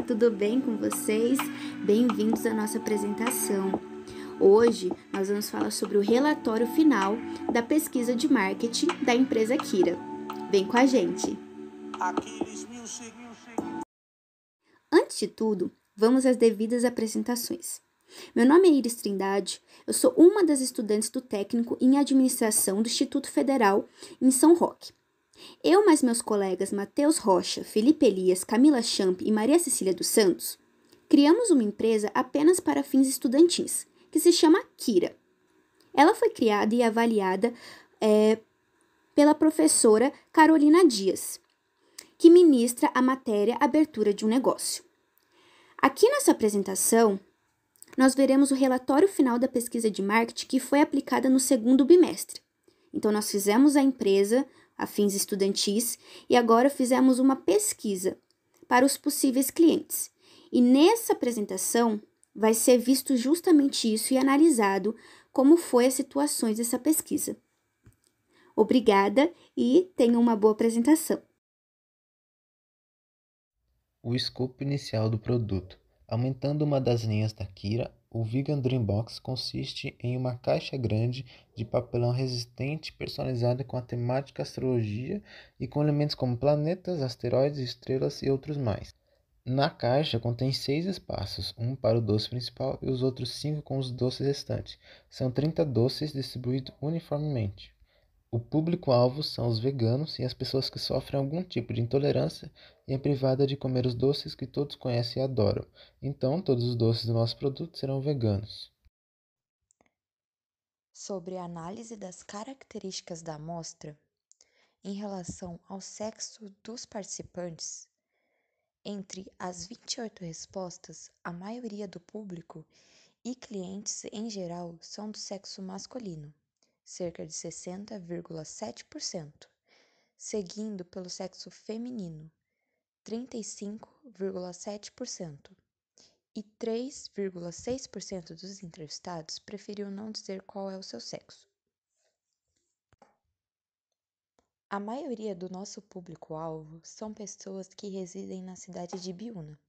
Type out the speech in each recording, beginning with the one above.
tudo bem com vocês? Bem-vindos à nossa apresentação. Hoje nós vamos falar sobre o relatório final da pesquisa de marketing da empresa Kira. Vem com a gente! Antes de tudo, vamos às devidas apresentações. Meu nome é Iris Trindade, eu sou uma das estudantes do técnico em administração do Instituto Federal em São Roque. Eu mais meus colegas Matheus Rocha, Felipe Elias, Camila Champ e Maria Cecília dos Santos, criamos uma empresa apenas para fins estudantis, que se chama Kira. Ela foi criada e avaliada pela professora Carolina Dias, que ministra a matéria Abertura de um Negócio. Aqui nessa apresentação, nós veremos o relatório final da pesquisa de marketing que foi aplicada no segundo bimestre. Então, nós fizemos a empresa a fins estudantis e agora fizemos uma pesquisa para os possíveis clientes. E nessa apresentação vai ser visto justamente isso e analisado como foi as situações dessa pesquisa. Obrigada e tenham uma boa apresentação. O escopo inicial do produto. Aumentando uma das linhas da Kira, o Vegan Dream Box consiste em uma caixa grande de papelão resistente personalizada com a temática astrologia e com elementos como planetas, asteroides, estrelas e outros mais. Na caixa contém 6 espaços, um para o doce principal e os outros 5 com os doces restantes. São 30 doces distribuídos uniformemente. O público-alvo são os veganos e as pessoas que sofrem algum tipo de intolerância e é privada de comer os doces que todos conhecem e adoram. Então, todos os doces do nosso produto serão veganos. Sobre a análise das características da amostra, em relação ao sexo dos participantes, entre as 28 respostas, a maioria do público e clientes em geral são do sexo masculino, cerca de 60,7%, seguindo pelo sexo feminino, 35,7%, e 3,6% dos entrevistados preferiu não dizer qual é o seu sexo. A maioria do nosso público-alvo são pessoas que residem na cidade de Biúna,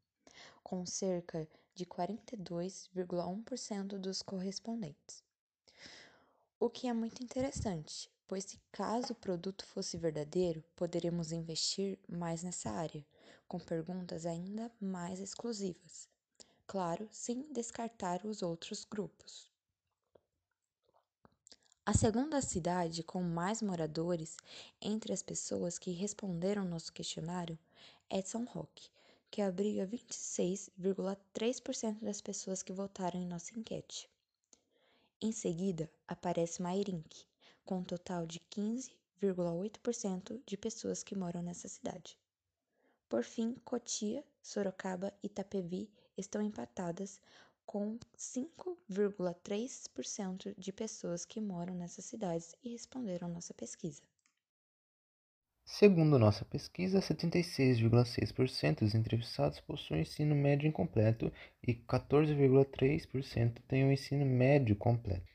com cerca de 42,1% dos correspondentes. O que é muito interessante, pois se caso o produto fosse verdadeiro, poderíamos investir mais nessa área, com perguntas ainda mais exclusivas. Claro, sem descartar os outros grupos. A segunda cidade com mais moradores entre as pessoas que responderam nosso questionário é São Roque, que abriga 26,3% das pessoas que votaram em nossa enquete. Em seguida, aparece Mairinque, com um total de 15,8% de pessoas que moram nessa cidade. Por fim, Cotia, Sorocaba e Itapevi estão empatadas com 5,3% de pessoas que moram nessas cidades e responderam nossa pesquisa. Segundo nossa pesquisa, 76,6% dos entrevistados possuem ensino médio incompleto e 14,3% têm o ensino médio completo.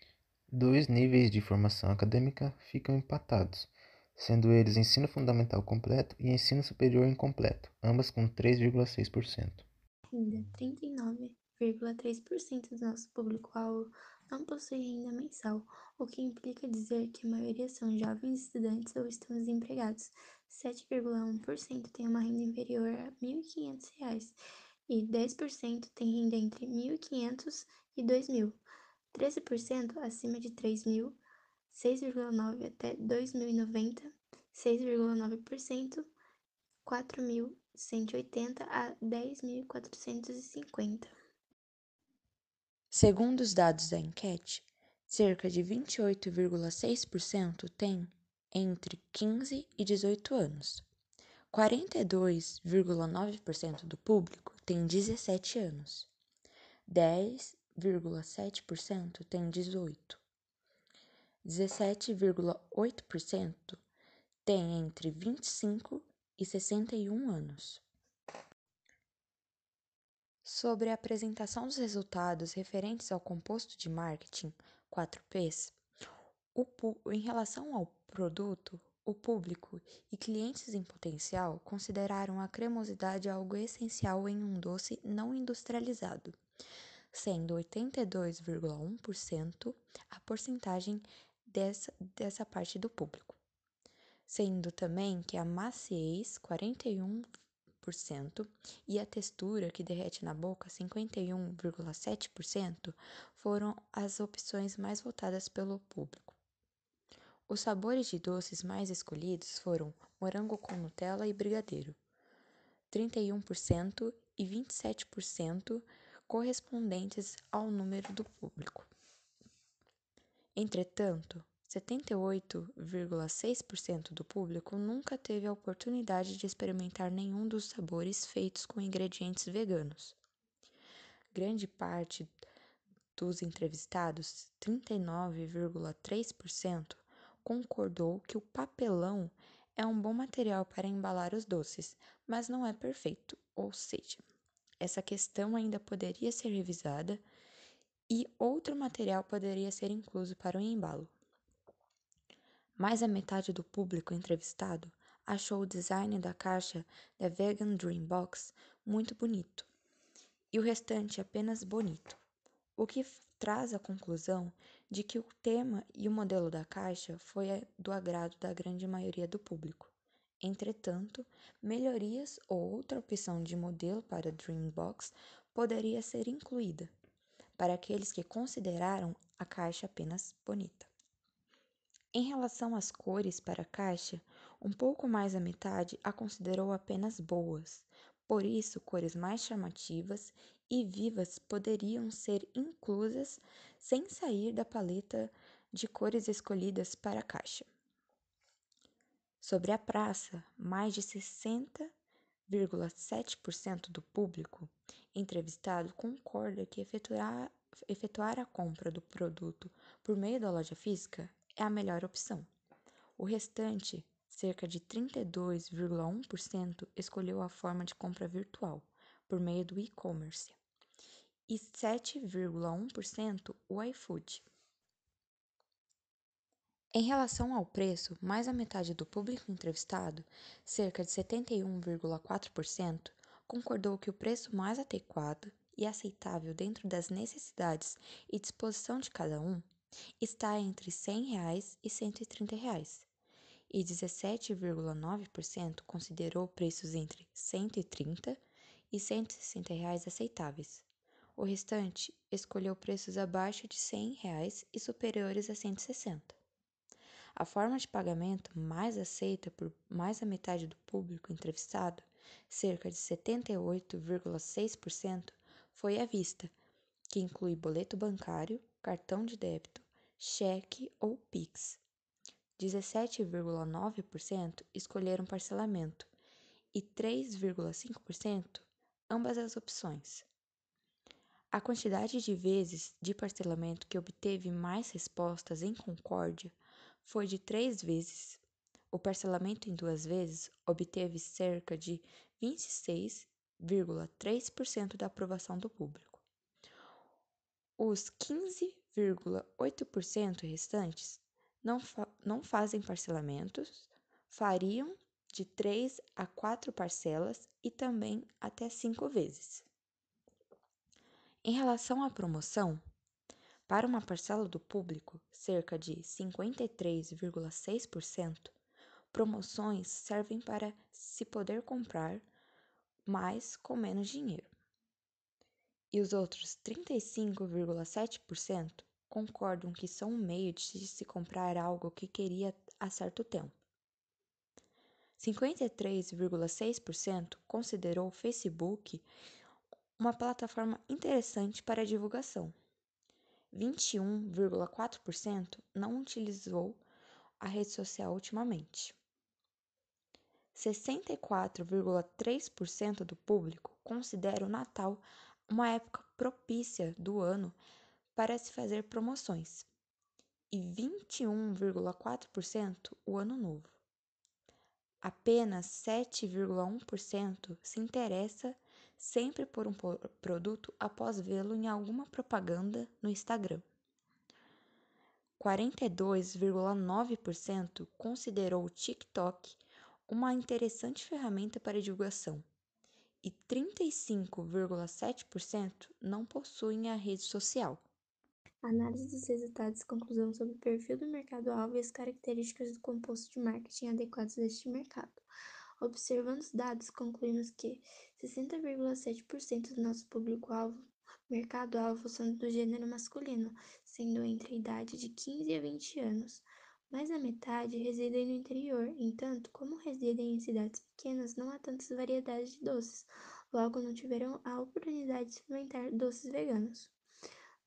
Dois níveis de formação acadêmica ficam empatados, sendo eles ensino fundamental completo e ensino superior incompleto, ambas com 3,6%. Ainda 39,3% do nosso público-alvo não possui renda mensal, o que implica dizer que a maioria são jovens estudantes ou estão desempregados. 7,1% tem uma renda inferior a R$ 1.500 e 10% tem renda entre R$ 1.500 e R$ 2.000. 13% acima de R$ 3.000, 6,9% até R$ 2.090, 6,9%, 4.180 a 10.450. Segundo os dados da enquete, cerca de 28,6% têm entre 15 e 18 anos. 42,9% do público tem 17 anos. 10,7% tem 18. 17,8% tem entre 25 e 61 anos. Sobre a apresentação dos resultados referentes ao composto de marketing 4Ps, em relação ao produto, O público e clientes em potencial consideraram a cremosidade algo essencial em um doce não industrializado, sendo 82,1% a porcentagem dessa parte do público, sendo também que a maciez 41% e a textura que derrete na boca 51,7% foram as opções mais votadas pelo público. Os sabores de doces mais escolhidos foram morango com Nutella e brigadeiro, 31% e 27% correspondentes ao número do público. Entretanto, 78,6% do público nunca teve a oportunidade de experimentar nenhum dos sabores feitos com ingredientes veganos. Grande parte dos entrevistados, 39,3%, concordou que o papelão é um bom material para embalar os doces, mas não é perfeito, ou seja, essa questão ainda poderia ser revisada e outro material poderia ser incluso para o embalo. Mais da metade do público entrevistado achou o design da caixa da Vegan Dream Box muito bonito, e o restante apenas bonito, o que traz a conclusão de que o tema e o modelo da caixa foi do agrado da grande maioria do público. Entretanto, melhorias ou outra opção de modelo para a Dreambox poderia ser incluída, para aqueles que consideraram a caixa apenas bonita. Em relação às cores para a caixa, um pouco mais da metade a considerou apenas boas, por isso cores mais chamativas e vivas poderiam ser inclusas sem sair da paleta de cores escolhidas para a caixa. Sobre a praça, mais de 60,7% do público entrevistado concorda que efetuar a compra do produto por meio da loja física é a melhor opção. O restante, cerca de 32,1%, escolheu a forma de compra virtual, por meio do e-commerce, e 7,1% o iFood. Em relação ao preço, mais da metade do público entrevistado, cerca de 71,4%, concordou que o preço mais adequado e aceitável dentro das necessidades e disposição de cada um está entre R$ 100 e R$ 130, e 17,9% considerou preços entre R$ 130 e R$ 160 aceitáveis. O restante escolheu preços abaixo de R$ 100 e superiores a R$ 160. A forma de pagamento mais aceita por mais da metade do público entrevistado, cerca de 78,6%, foi à vista, que inclui boleto bancário, cartão de débito, cheque ou Pix. 17,9% escolheram parcelamento e 3,5% ambas as opções. A quantidade de vezes de parcelamento que obteve mais respostas em concórdia foi de 3 vezes. O parcelamento em 2 vezes obteve cerca de 26,3% da aprovação do público. Os 15,8% restantes não fazem parcelamentos, fariam de 3 a 4 parcelas e também até 5 vezes. Em relação à promoção, para uma parcela do público, cerca de 53,6%, promoções servem para se poder comprar mais com menos dinheiro. E os outros 35,7% concordam que são um meio de se comprar algo que queria há certo tempo. 53,6% considerou o Facebook uma plataforma interessante para a divulgação. 21,4% não utilizou a rede social ultimamente. 64,3% do público considera o Natal uma época propícia do ano para se fazer promoções, e 21,4% o Ano Novo. Apenas 7,1% se interessa sempre por um produto após vê-lo em alguma propaganda no Instagram. 42,9% considerou o TikTok uma interessante ferramenta para divulgação e 35,7% não possuem a rede social. Análise dos resultados e conclusão sobre o perfil do mercado-alvo e as características do composto de marketing adequados a este mercado. Observando os dados, concluímos que 60,7% do nosso público-alvo, mercado-alvo, são do gênero masculino, sendo entre a idade de 15 a 20 anos. Mais da metade residem no interior, entanto, como residem em cidades pequenas, não há tantas variedades de doces, logo não tiveram a oportunidade de experimentar doces veganos.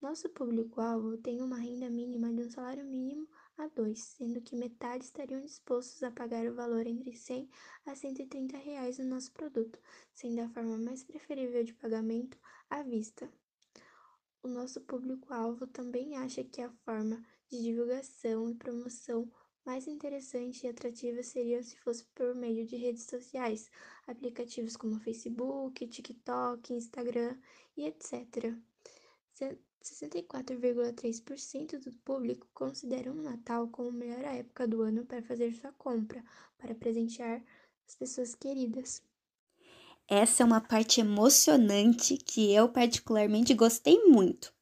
Nosso público-alvo tem uma renda mínima de um salário mínimo a 2, sendo que metade estariam dispostos a pagar o valor entre R$100 a R$130 no nosso produto, sendo a forma mais preferível de pagamento à vista. O nosso público-alvo também acha que a forma de divulgação e promoção mais interessante e atrativa seria se fosse por meio de redes sociais, aplicativos como Facebook, TikTok, Instagram e etc. 64,3% do público consideram o Natal como a melhor época do ano para fazer sua compra, para presentear as pessoas queridas. Essa é uma parte emocionante que eu particularmente gostei muito.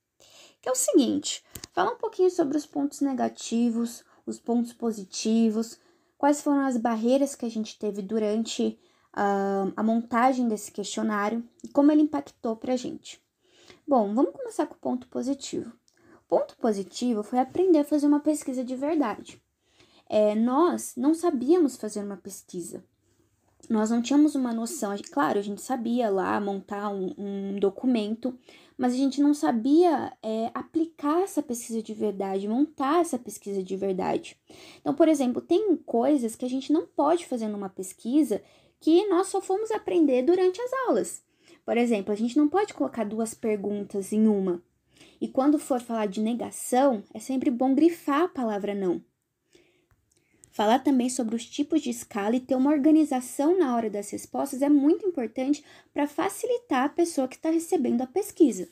Que é o seguinte, fala um pouquinho sobre os pontos negativos, os pontos positivos, quais foram as barreiras que a gente teve durante a montagem desse questionário e como ele impactou pra gente. Bom, vamos começar com o ponto positivo. O ponto positivo foi aprender a fazer uma pesquisa de verdade. Nós não sabíamos fazer uma pesquisa. Nós não tínhamos uma noção. Claro, a gente sabia lá montar um documento, mas a gente não sabia aplicar essa pesquisa de verdade, montar essa pesquisa de verdade. Então, por exemplo, tem coisas que a gente não pode fazer numa pesquisa que nós só fomos aprender durante as aulas. Por exemplo, a gente não pode colocar 2 perguntas em uma. E quando for falar de negação, é sempre bom grifar a palavra não. Falar também sobre os tipos de escala e ter uma organização na hora das respostas é muito importante para facilitar a pessoa que está recebendo a pesquisa.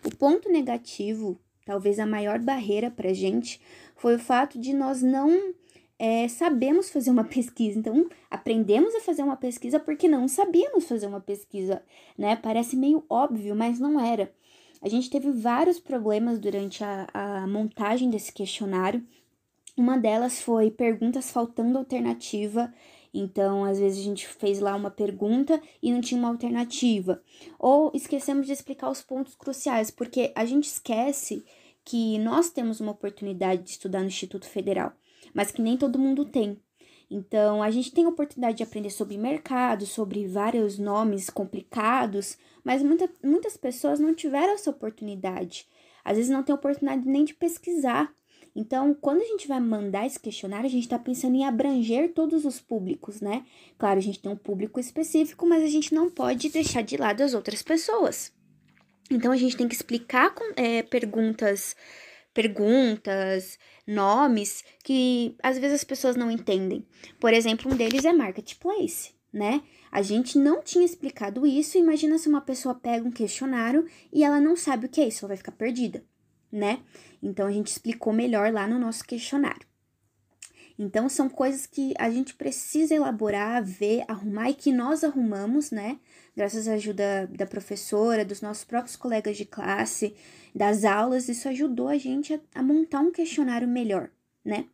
O ponto negativo, talvez a maior barreira para a gente, foi o fato de nós não sabemos fazer uma pesquisa. Então, aprendemos a fazer uma pesquisa porque não sabíamos fazer uma pesquisa, né? Parece meio óbvio, mas não era. A gente teve vários problemas durante a montagem desse questionário. Uma delas foi perguntas faltando alternativa. Então, às vezes a gente fez lá uma pergunta e não tinha uma alternativa. Ou esquecemos de explicar os pontos cruciais, porque a gente esquece que nós temos uma oportunidade de estudar no Instituto Federal, mas que nem todo mundo tem. Então, a gente tem a oportunidade de aprender sobre mercado, sobre vários nomes complicados, mas muitas pessoas não tiveram essa oportunidade. Às vezes não tem oportunidade nem de pesquisar. Então, quando a gente vai mandar esse questionário, a gente está pensando em abranger todos os públicos, né? Claro, a gente tem um público específico, mas a gente não pode deixar de lado as outras pessoas. Então, a gente tem que explicar com perguntas, nomes que às vezes as pessoas não entendem. Por exemplo, um deles é marketplace, né? A gente não tinha explicado isso. Imagina se uma pessoa pega um questionário e ela não sabe o que é isso, ela vai ficar perdida, né? Então, a gente explicou melhor lá no nosso questionário. Então, são coisas que a gente precisa elaborar, ver, arrumar e que nós arrumamos, né? Graças à ajuda da professora, dos nossos próprios colegas de classe, das aulas, isso ajudou a gente a montar um questionário melhor, né?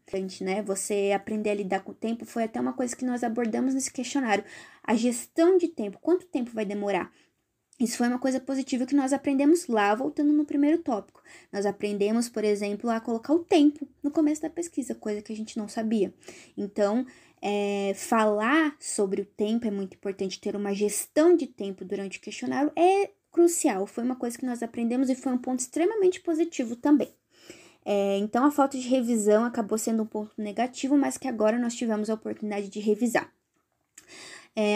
Você aprender a lidar com o tempo foi até uma coisa que nós abordamos nesse questionário. A gestão de tempo, quanto tempo vai demorar? Isso foi uma coisa positiva que nós aprendemos lá, voltando no primeiro tópico. Nós aprendemos, por exemplo, a colocar o tempo no começo da pesquisa, coisa que a gente não sabia. Então, falar sobre o tempo é muito importante, ter uma gestão de tempo durante o questionário é crucial. Foi uma coisa que nós aprendemos e foi um ponto extremamente positivo também. Então, a falta de revisão acabou sendo um ponto negativo, mas que agora nós tivemos a oportunidade de revisar.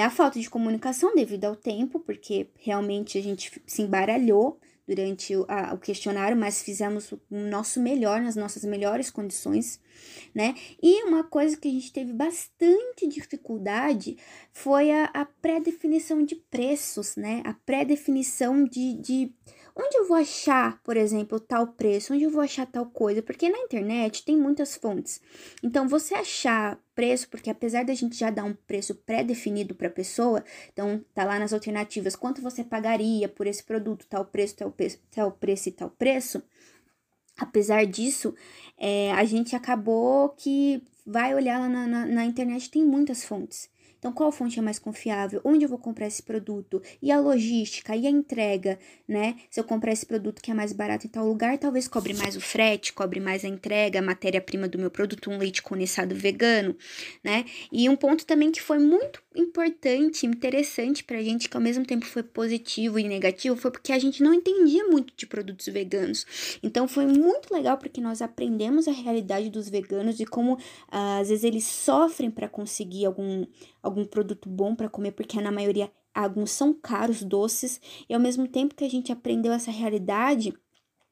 A falta de comunicação devido ao tempo, porque realmente a gente se embaralhou durante o questionário, mas fizemos o nosso melhor, nas nossas melhores condições, né? E uma coisa que a gente teve bastante dificuldade foi a pré-definição de preços, né? A pré-definição de onde eu vou achar, por exemplo, tal preço? Onde eu vou achar tal coisa? Porque na internet tem muitas fontes. Então, você achar preço, porque apesar da gente já dar um preço pré-definido para a pessoa, então tá lá nas alternativas, quanto você pagaria por esse produto, tal preço, tal preço e tal preço. Apesar disso, a gente acabou que vai olhar lá na internet, tem muitas fontes. Então, qual fonte é mais confiável? Onde eu vou comprar esse produto? E a logística? E a entrega, né? Se eu comprar esse produto que é mais barato em tal lugar, talvez cobre mais o frete, cobre mais a entrega, a matéria-prima do meu produto, um leite condensado vegano, né? E um ponto também que foi muito importante, interessante pra gente, que ao mesmo tempo foi positivo e negativo, foi porque a gente não entendia muito de produtos veganos. Então, foi muito legal porque nós aprendemos a realidade dos veganos e como, às vezes, eles sofrem para conseguir algum produto bom para comer, porque na maioria alguns são caros, doces, e ao mesmo tempo que a gente aprendeu essa realidade,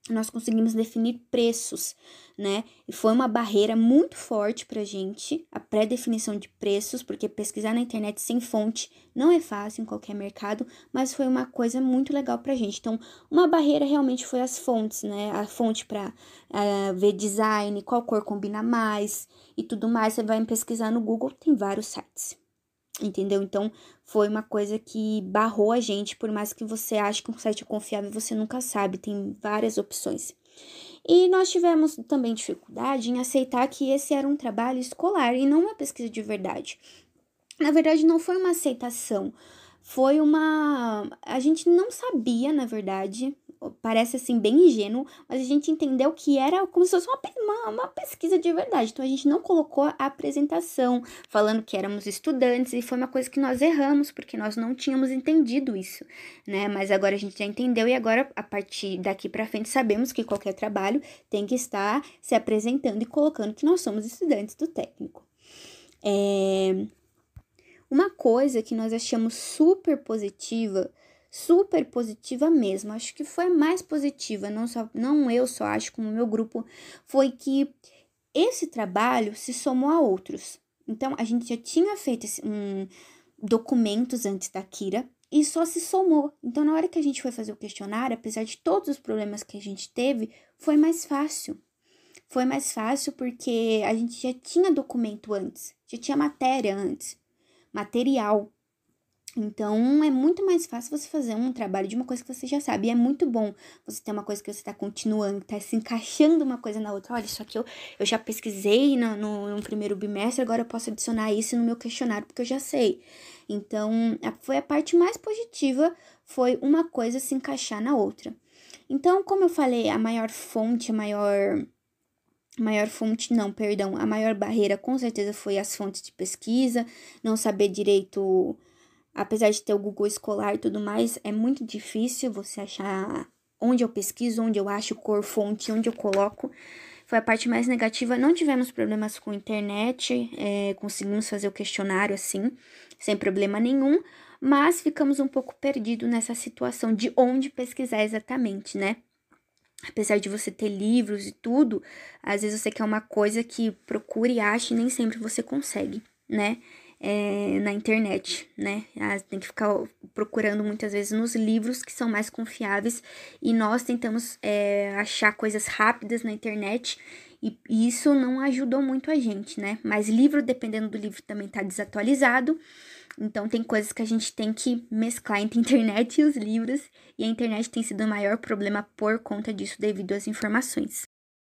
nós conseguimos definir preços, né? E foi uma barreira muito forte pra gente, a pré-definição de preços, porque pesquisar na internet sem fonte não é fácil em qualquer mercado, mas foi uma coisa muito legal pra gente. Então, uma barreira realmente foi as fontes, né? A fonte pra ver design, qual cor combina mais e tudo mais. Você vai pesquisar no Google, tem vários sites. Entendeu? Então, foi uma coisa que barrou a gente, por mais que você ache que um site é confiável, você nunca sabe, tem várias opções. E nós tivemos também dificuldade em aceitar que esse era um trabalho escolar e não uma pesquisa de verdade. Na verdade, não foi uma aceitação, foi uma... A gente não sabia, na verdade, parece assim bem ingênuo, mas a gente entendeu que era como se fosse uma pesquisa de verdade. Então, a gente não colocou a apresentação falando que éramos estudantes e foi uma coisa que nós erramos, porque nós não tínhamos entendido isso, né? Mas agora a gente já entendeu e agora, a partir daqui para frente, sabemos que qualquer trabalho tem que estar se apresentando e colocando que nós somos estudantes do técnico. Uma coisa que nós achamos super positiva mesmo, acho que foi a mais positiva, não eu só acho, como o meu grupo, foi que esse trabalho se somou a outros. Então, a gente já tinha feito documentos antes da Kira e só se somou. Então, na hora que a gente foi fazer o questionário, apesar de todos os problemas que a gente teve, foi mais fácil. Foi mais fácil porque a gente já tinha documento antes, já tinha matéria antes, material. Então, é muito mais fácil você fazer um trabalho de uma coisa que você já sabe. E é muito bom você ter uma coisa que você está continuando, está se encaixando uma coisa na outra. Olha, isso aqui eu já pesquisei no primeiro bimestre, agora eu posso adicionar isso no meu questionário, porque eu já sei. Então, foi a parte mais positiva, foi uma coisa se encaixar na outra. Então, como eu falei, a maior barreira com certeza foi as fontes de pesquisa, não saber direito, apesar de ter o Google escolar e tudo mais, é muito difícil você achar onde eu pesquiso, onde eu acho cor, fonte, onde eu coloco. Foi a parte mais negativa. Não tivemos problemas com internet, conseguimos fazer o questionário assim, sem problema nenhum, mas ficamos um pouco perdidos nessa situação de onde pesquisar exatamente, né? Apesar de você ter livros e tudo, às vezes você quer uma coisa que procure e ache e nem sempre você consegue, né? Na internet, né? Tem que ficar procurando muitas vezes nos livros que são mais confiáveis e nós tentamos achar coisas rápidas na internet e isso não ajudou muito a gente, né? Mas livro, dependendo do livro, também tá desatualizado. Então, tem coisas que a gente tem que mesclar entre a internet e os livros, e a internet tem sido o maior problema por conta disso, devido às informações.